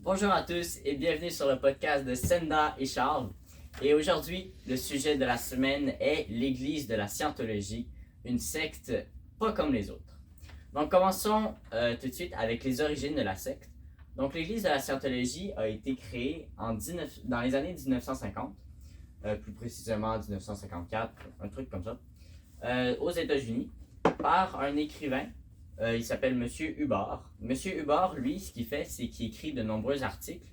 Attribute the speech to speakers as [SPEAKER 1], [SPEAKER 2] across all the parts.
[SPEAKER 1] Bonjour à tous et bienvenue sur le podcast de Senda et Charles. Et aujourd'hui, le sujet de la semaine est l'Église de la Scientologie, une secte pas comme les autres. Donc commençons tout de suite avec les origines de la secte. Donc l'Église de la Scientologie a été créée dans les années 1950, plus précisément 1954, un truc comme ça, aux États-Unis, par un écrivain. Il s'appelle Monsieur Hubbard. Monsieur Hubbard, lui, ce qu'il fait, c'est qu'il écrit de nombreux articles,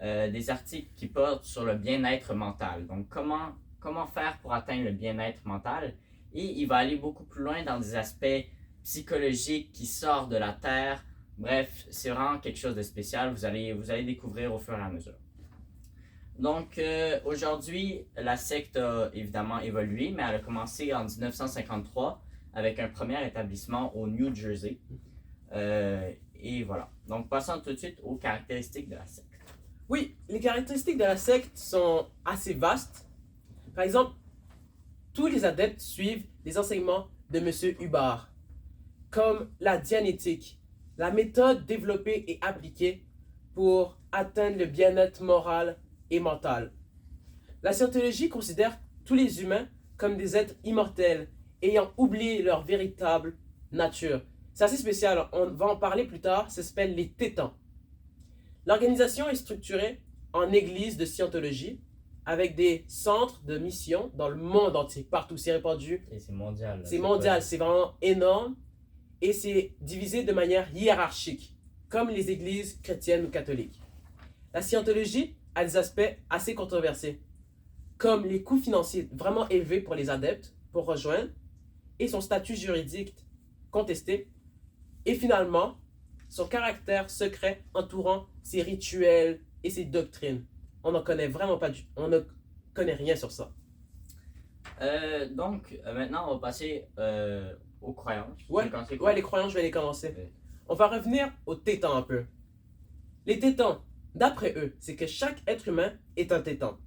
[SPEAKER 1] des articles qui portent sur le bien-être mental. Donc, comment faire pour atteindre le bien-être mental. Et il va aller beaucoup plus loin dans des aspects psychologiques qui sortent de la terre. Bref, c'est vraiment quelque chose de spécial. Vous allez découvrir au fur et à mesure. Donc, aujourd'hui, la secte a évidemment évolué, mais elle a commencé en 1953 avec un premier établissement au New Jersey. Et voilà. Donc, passons tout de suite aux caractéristiques de la secte.
[SPEAKER 2] Oui, les caractéristiques de la secte sont assez vastes. Par exemple, tous les adeptes suivent les enseignements de M. Hubbard, comme la dianétique, la méthode développée et appliquée pour atteindre le bien-être moral et mental. La scientologie considère tous les humains comme des êtres immortels, ayant oublié leur véritable nature. C'est assez spécial, on va en parler plus tard, ça s'appelle les Tétans. L'organisation est structurée en église de scientologie, avec des centres de mission dans le monde entier, partout, c'est répandu.
[SPEAKER 1] Et c'est mondial.
[SPEAKER 2] C'est mondial, c'est vraiment énorme, et c'est divisé de manière hiérarchique, comme les églises chrétiennes ou catholiques. La scientologie a des aspects assez controversés, comme les coûts financiers vraiment élevés pour les adeptes pour rejoindre, et son statut juridique contesté, et finalement, son caractère secret entourant ses rituels et ses doctrines. On n'en connaît vraiment pas, on ne connaît rien sur ça.
[SPEAKER 1] Donc, maintenant, on va passer aux croyances.
[SPEAKER 2] Ouais, les croyances, je vais les commencer.
[SPEAKER 1] Ouais.
[SPEAKER 2] On va revenir aux tétans un peu. Les tétans, d'après eux, c'est que chaque être humain est un tétan.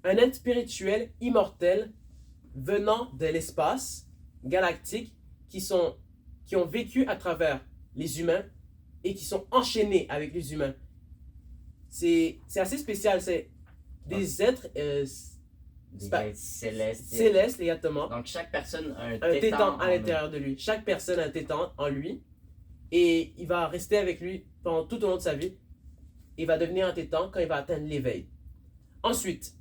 [SPEAKER 2] Un être spirituel immortel venant de l'espace galactique qui ont vécu à travers les humains et qui sont enchaînés avec les humains. C'est assez spécial, c'est des êtres
[SPEAKER 1] des êtres
[SPEAKER 2] célestes, exactement.
[SPEAKER 1] Donc chaque personne a
[SPEAKER 2] un tétan à l'intérieur de lui. Chaque personne a un tétan en lui et il va rester avec lui pendant tout au long de sa vie. Il va devenir un tétan quand il va atteindre l'éveil. Ensuite,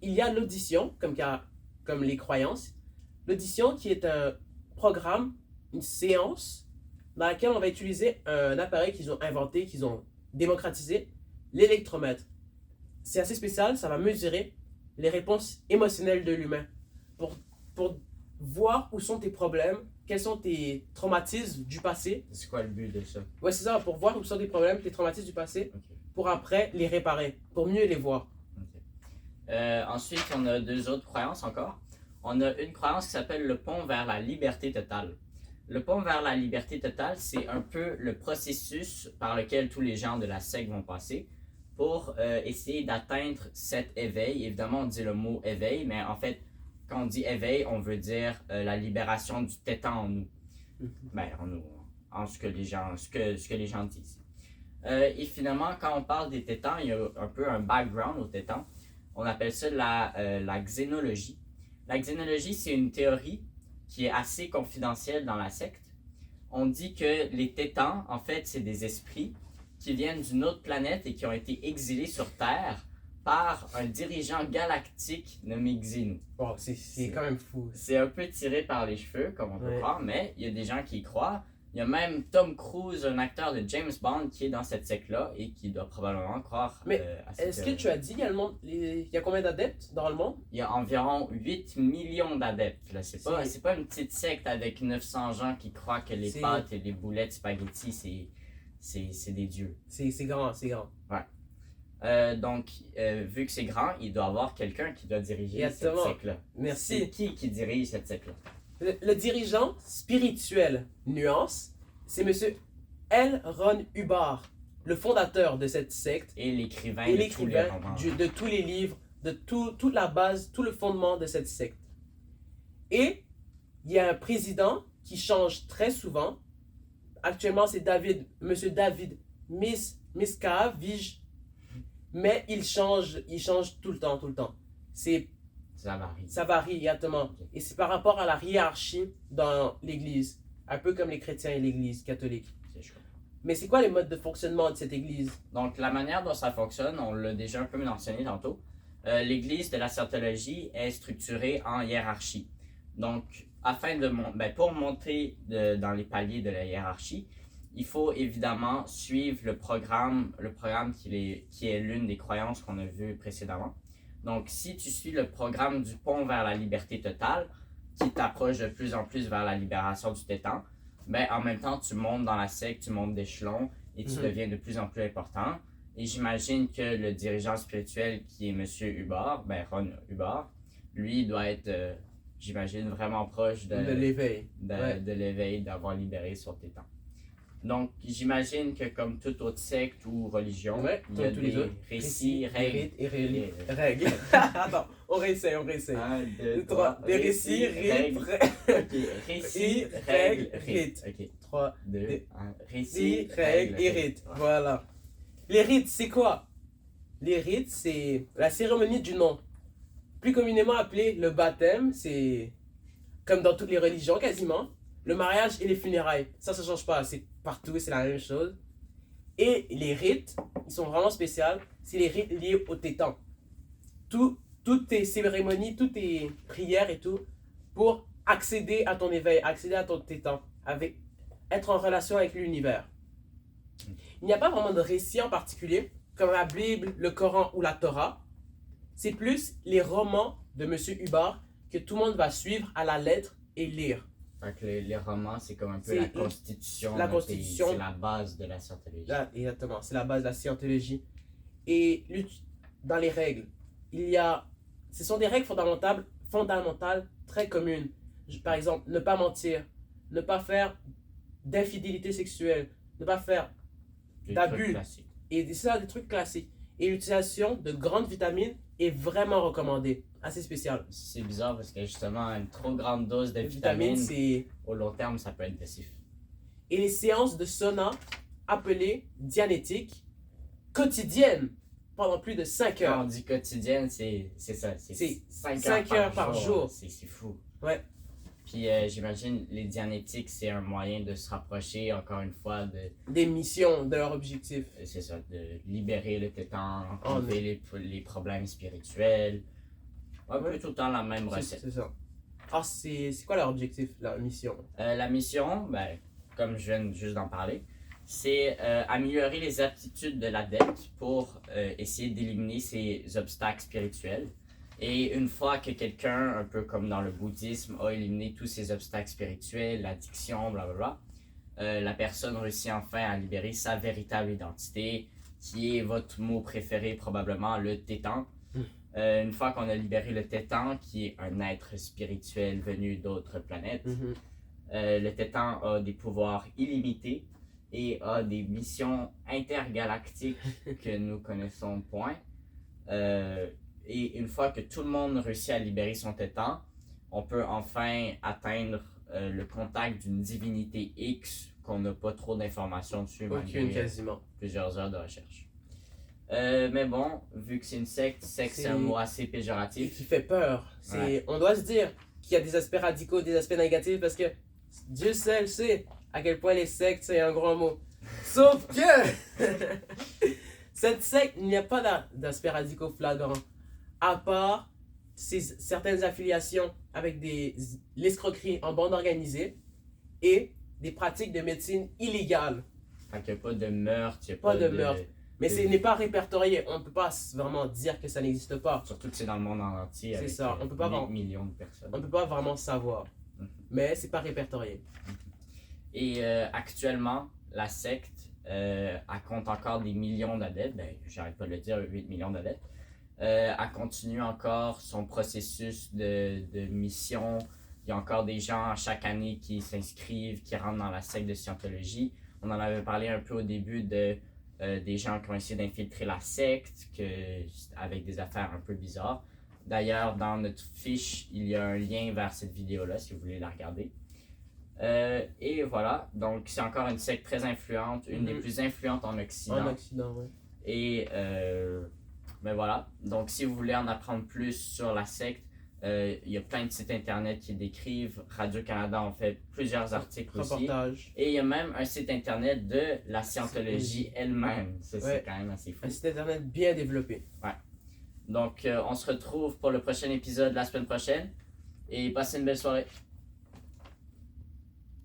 [SPEAKER 2] il y a l'audition, comme les croyances. L'audition qui est un programme, une séance dans laquelle on va utiliser un appareil qu'ils ont inventé, qu'ils ont démocratisé, l'électromètre. C'est assez spécial, ça va mesurer les réponses émotionnelles de l'humain pour voir où sont tes problèmes, quels sont tes traumatismes du passé.
[SPEAKER 1] C'est quoi le but de ça?
[SPEAKER 2] Ouais, c'est ça, pour voir où sont tes problèmes, tes traumatismes du passé,
[SPEAKER 1] Okay.
[SPEAKER 2] pour après les réparer, pour mieux les voir.
[SPEAKER 1] Okay. Ensuite, on a deux autres croyances encore. On a une croyance qui s'appelle le pont vers la liberté totale. Le pont vers la liberté totale, c'est un peu le processus par lequel tous les gens de la secte vont passer pour essayer d'atteindre cet éveil. Évidemment, on dit le mot éveil, mais en fait, quand on dit éveil, on veut dire la libération du tétan en nous. Ben, en nous, en ce que les gens disent. Et finalement, quand on parle des tétans, il y a un peu un background aux tétans. On appelle ça la xénologie. La xénologie, c'est une théorie qui est assez confidentielle dans la secte. On dit que les tétans, en fait, c'est des esprits qui viennent d'une autre planète et qui ont été exilés sur Terre par un dirigeant galactique nommé Xenu.
[SPEAKER 2] Bon, c'est quand même fou.
[SPEAKER 1] C'est un peu tiré par les cheveux, comme on peut croire, mais il y a des gens qui y croient. Il y a même Tom Cruise, un acteur de James Bond, qui est dans cette secte-là et qui doit probablement croire
[SPEAKER 2] mais
[SPEAKER 1] à cette
[SPEAKER 2] est-ce que tu as dit, il y a combien d'adeptes dans le monde?
[SPEAKER 1] Il y a environ 8 millions d'adeptes. Là. C'est pas une petite secte avec 900 gens qui croient que les pâtes et les boulettes spaghetti, c'est des dieux.
[SPEAKER 2] C'est grand, c'est grand.
[SPEAKER 1] Ouais. Donc, vu que c'est grand, il doit y avoir quelqu'un qui doit diriger cette secte-là.
[SPEAKER 2] Merci.
[SPEAKER 1] C'est qui dirige cette secte-là?
[SPEAKER 2] Le dirigeant spirituel, nuance, c'est M. L. Ron Hubbard, le fondateur de cette secte.
[SPEAKER 1] Et l'écrivain
[SPEAKER 2] de tous les livres, de toute la base, tout le fondement de cette secte. Et il y a un président qui change très souvent. Actuellement, c'est M. David Miscavige mais il change tout le temps, tout le temps. C'est,
[SPEAKER 1] Ça varie.
[SPEAKER 2] ça varie, exactement.
[SPEAKER 1] Ok.
[SPEAKER 2] Et c'est par rapport à la hiérarchie dans l'Église, un peu comme les chrétiens et l'Église catholique.
[SPEAKER 1] C'est chaud.
[SPEAKER 2] Mais c'est quoi les modes de fonctionnement de cette Église?
[SPEAKER 1] Donc, la manière dont ça fonctionne, on l'a déjà un peu mentionné tantôt. L'Église de la Scientologie est structurée en hiérarchie. Donc, pour monter dans les paliers de la hiérarchie, il faut évidemment suivre le programme qui est l'une des croyances qu'on a vues précédemment. Donc, si tu suis le programme du pont vers la liberté totale, qui t'approche de plus en plus vers la libération du tétan, ben, en même temps, tu montes dans la secte, tu montes d'échelon et tu deviens de plus en plus important. Et j'imagine que le dirigeant spirituel qui est M. Hubbard, ben Ron Hubbard, lui doit être, j'imagine, vraiment proche
[SPEAKER 2] De l'éveil. Ouais.
[SPEAKER 1] de l'éveil, d'avoir libéré son tétan. Donc, j'imagine que comme toute autre secte ou religion,
[SPEAKER 2] Ouais,
[SPEAKER 1] il y a
[SPEAKER 2] comme tous les
[SPEAKER 1] des
[SPEAKER 2] autres.
[SPEAKER 1] récits, règles.
[SPEAKER 2] Et règles. Attends, on réessaye.
[SPEAKER 1] 1, 2,
[SPEAKER 2] 3.
[SPEAKER 1] 3.
[SPEAKER 2] Des récits, rites,
[SPEAKER 1] Ok, récits, règles, rites. Ok,
[SPEAKER 2] 3.
[SPEAKER 1] 2,
[SPEAKER 2] Des
[SPEAKER 1] 1. Récits,
[SPEAKER 2] règles et rites. Voilà. Les rites, c'est quoi? Les rites, c'est la cérémonie du nom. Plus communément appelé le baptême, c'est comme dans toutes les religions quasiment. Le mariage et les funérailles, ça ne change pas, c'est partout, c'est la même chose. Et les rites, ils sont vraiment spéciaux, c'est les rites liés au tétan. Toutes tes cérémonies, toutes tes prières et tout, pour accéder à ton éveil, accéder à ton tétan, être en relation avec l'univers. Il n'y a pas vraiment de récit en particulier, comme la Bible, le Coran ou la Torah. C'est plus les romans de M. Hubbard que tout le monde va suivre à la lettre et lire.
[SPEAKER 1] Fait que les romans, c'est comme un peu
[SPEAKER 2] C'est
[SPEAKER 1] la constitution.
[SPEAKER 2] la
[SPEAKER 1] d'un
[SPEAKER 2] constitution.
[SPEAKER 1] pays. C'est la base de la scientologie.
[SPEAKER 2] Là, exactement, c'est la base de la scientologie. Et dans les règles, ce sont des règles fondamentales très communes. Par exemple, ne pas mentir, ne pas faire d'infidélité sexuelle, ne pas faire
[SPEAKER 1] Des
[SPEAKER 2] d'abus.
[SPEAKER 1] trucs classiques.
[SPEAKER 2] Et c'est ça, des trucs classiques. Et l'utilisation de grandes vitamines est vraiment recommandée. Assez spécial.
[SPEAKER 1] C'est bizarre parce que justement, une trop grande dose de
[SPEAKER 2] Les vitamines,
[SPEAKER 1] vitamines,
[SPEAKER 2] c'est...
[SPEAKER 1] au long terme, ça peut être nocif.
[SPEAKER 2] Et les séances de sauna, appelées dianétiques, quotidiennes, pendant plus de 5
[SPEAKER 1] Quand on
[SPEAKER 2] heures.
[SPEAKER 1] dit quotidienne, c'est ça.
[SPEAKER 2] C'est
[SPEAKER 1] 5
[SPEAKER 2] 5 heures par jour.
[SPEAKER 1] C'est fou.
[SPEAKER 2] Ouais.
[SPEAKER 1] Puis j'imagine les dianétiques, c'est un moyen de se rapprocher, encore une fois,
[SPEAKER 2] Des missions, de leur objectif.
[SPEAKER 1] c'est ça, de libérer le tétan,
[SPEAKER 2] Oh,
[SPEAKER 1] enlever les problèmes spirituels. Un peu
[SPEAKER 2] Ouais.
[SPEAKER 1] tout le temps la même recette.
[SPEAKER 2] C'est ça. Ah, c'est quoi leur objectif, leur mission?
[SPEAKER 1] La mission, ben, comme je viens juste d'en parler, c'est améliorer les aptitudes de l'adepte pour essayer d'éliminer ces obstacles spirituels. Et une fois que quelqu'un, un peu comme dans le bouddhisme, a éliminé tous ces obstacles spirituels, l'addiction, blablabla, la personne réussit enfin à libérer sa véritable identité, qui est votre mot préféré probablement, le tétan. Une fois qu'on a libéré le tétan, qui est un être spirituel venu d'autres planètes, le tétan a des pouvoirs illimités et a des missions intergalactiques que nous connaissons point. Et une fois que tout le monde réussit à libérer son tétan, on peut enfin atteindre le contact d'une divinité X qu'on n'a pas trop d'informations dessus,
[SPEAKER 2] Aucune,
[SPEAKER 1] malgré
[SPEAKER 2] quasiment.
[SPEAKER 1] plusieurs heures de recherche. Mais bon, vu que c'est une secte, c'est un mot assez
[SPEAKER 2] Et
[SPEAKER 1] péjoratif.
[SPEAKER 2] qui fait peur.
[SPEAKER 1] Ouais.
[SPEAKER 2] On doit se dire qu'il y a des aspects radicaux, des aspects négatifs, parce que Dieu seul sait à quel point les sectes, c'est un grand mot. Sauf que cette secte, il n'y a pas d'aspects radicaux flagrants. À part certaines affiliations avec l'escroquerie en bande organisée et des pratiques de médecine illégales.
[SPEAKER 1] Fait qu'il n'y a pas de meurtre, il n'y a
[SPEAKER 2] Pas
[SPEAKER 1] pas
[SPEAKER 2] de meurtre. Mais ce n'est pas répertorié. On ne peut pas vraiment dire que ça n'existe pas.
[SPEAKER 1] Surtout que c'est dans le monde en entier.
[SPEAKER 2] C'est
[SPEAKER 1] avec,
[SPEAKER 2] ça, on peut pas voir.
[SPEAKER 1] millions de personnes.
[SPEAKER 2] On ne peut pas vraiment savoir. Mais c'est pas répertorié.
[SPEAKER 1] Et actuellement, la secte, elle compte encore des millions d'adeptes. Ben, j'arrête pas de le dire, 8 millions d'adeptes. Elle continue encore son processus de mission. Il y a encore des gens chaque année qui s'inscrivent, qui rentrent dans la secte de Scientologie. On en avait parlé un peu au début des gens qui ont essayé d'infiltrer la secte avec des affaires un peu bizarres. D'ailleurs, dans notre fiche, il y a un lien vers cette vidéo-là si vous voulez la regarder. Et voilà, donc c'est encore une secte très influente, une des plus influentes en Occident.
[SPEAKER 2] En Occident, oui.
[SPEAKER 1] Et Mais voilà, donc si vous voulez en apprendre plus sur la secte, il y a plein de sites internet qui décrivent. Radio-Canada en fait plusieurs articles aussi.
[SPEAKER 2] Reportage.
[SPEAKER 1] Et il y a même un site internet de la scientologie elle-même. Ça, c'est quand même assez fou.
[SPEAKER 2] Un site internet bien développé.
[SPEAKER 1] Donc, on se retrouve pour le prochain épisode la semaine prochaine. Et passez une belle soirée.